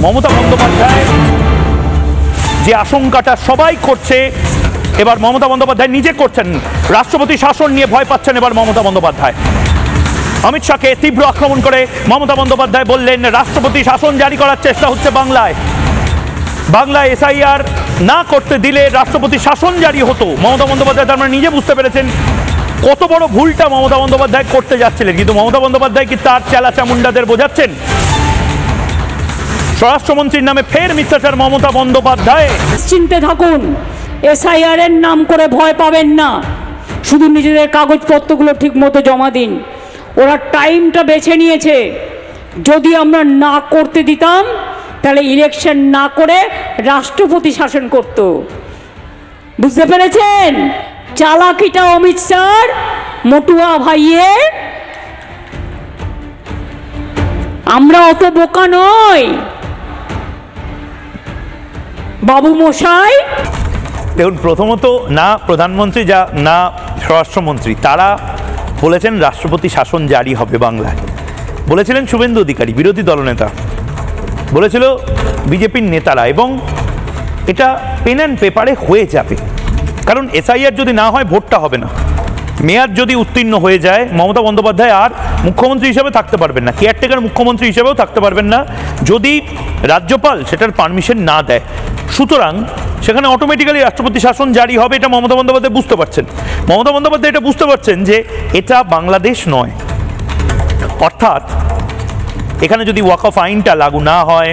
মমতা বন্দ্যোপাধ্যায় যে আশঙ্কাটা সবাই করছে, এবার মমতা বন্দ্যোপাধ্যায় নিজে করছেন। রাষ্ট্রপতি শাসন নিয়ে ভয় পাচ্ছেন এবার মমতা বন্দ্যোপাধ্যায়। অমিত শাহকে তীব্র আক্রমণ করে মমতা বন্দ্যোপাধ্যায় বললেন, রাষ্ট্রপতি শাসন জারি করার চেষ্টা হচ্ছে বাংলায় এসআইআর না করতে দিলে রাষ্ট্রপতি শাসন জারি হতো। মমতা বন্দ্যোপাধ্যায় তার মানে নিজে বুঝতে পেরেছেন কত বড় ভুলটা মমতা বন্দ্যোপাধ্যায় করতে যাচ্ছিলেন। কিন্তু মমতা বন্দ্যোপাধ্যায় কি তার চেলা চামুন্ডাদের বোঝাচ্ছেন? স্বরাষ্ট্রমন্ত্রীর নামে ফের মিথ্যাচার মমতা বন্দ্যোপাধ্যায়। চিন্তে থাকুন, এসআইআর এর নাম করে ভয় পাবেন না, শুধু নিজেদের কাগজপত্রগুলো ঠিক মতো জমা দিন। ওরা টাইমটা বেছে নিয়েছে, যদি আমরা না করতে দিতাম তাহলে ইলেকশন না করে রাষ্ট্রপতি শাসন করত। বুঝতে পেরেছেন চালাকিটা অমিত শাহর, মটুয়া ভাইয়ের? আমরা অত বোকা নই বাবু মশাই। দেখুন, প্রথমত না প্রধানমন্ত্রী না স্বরাষ্ট্রমন্ত্রী তারা বলেছেন রাষ্ট্রপতি শাসন জারি হবে বাংলায়। বলেছিলেন শুভেন্দু অধিকারী, বিরোধী দলনেতা, বলেছিল বিজেপির নেতারা, এবং এটা পেন অ্যান্ড পেপারে হয়ে যাবে। কারণ এসআইআর যদি না হয় ভোটটা হবে না। মেয়াদ যদি উত্তীর্ণ হয়ে যায়, মমতা বন্দ্যোপাধ্যায় আর মুখ্যমন্ত্রী হিসেবে থাকতে পারবেন না, কেয়ারটেকার মুখ্যমন্ত্রী হিসেবেও থাকতে পারবেন না যদি রাজ্যপাল সেটার পারমিশন না দেয়। সুতরাং সেখানে অটোমেটিক্যালি রাষ্ট্রপতি শাসন জারি হবে, এটা মমতা বন্দ্যোপাধ্যায় বুঝতে পারছেন। মমতা বন্দ্যোপাধ্যায় এটা বুঝতে পারছেন যে এটা বাংলাদেশ নয়। অর্থাৎ এখানে যদি ওয়াকফ আইনটা লাগু না হয়,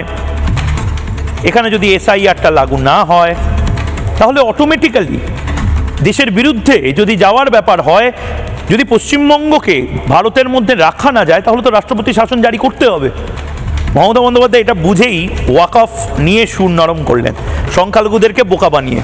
এখানে যদি এসআইআরটা লাগু না হয়, তাহলে অটোমেটিক্যালি দেশের বিরুদ্ধে যদি যাওয়ার ব্যাপার হয়, যদি পশ্চিমবঙ্গকে ভারতের মধ্যে রাখা না যায়, তাহলে তো রাষ্ট্রপতি শাসন জারি করতে হবে। মমতা বন্দ্যোপাধ্যায় এটা বুঝেই ওয়াকফ নিয়ে সুর নরম করলেন, সংখ্যালঘুদেরকে বোকা বানিয়ে।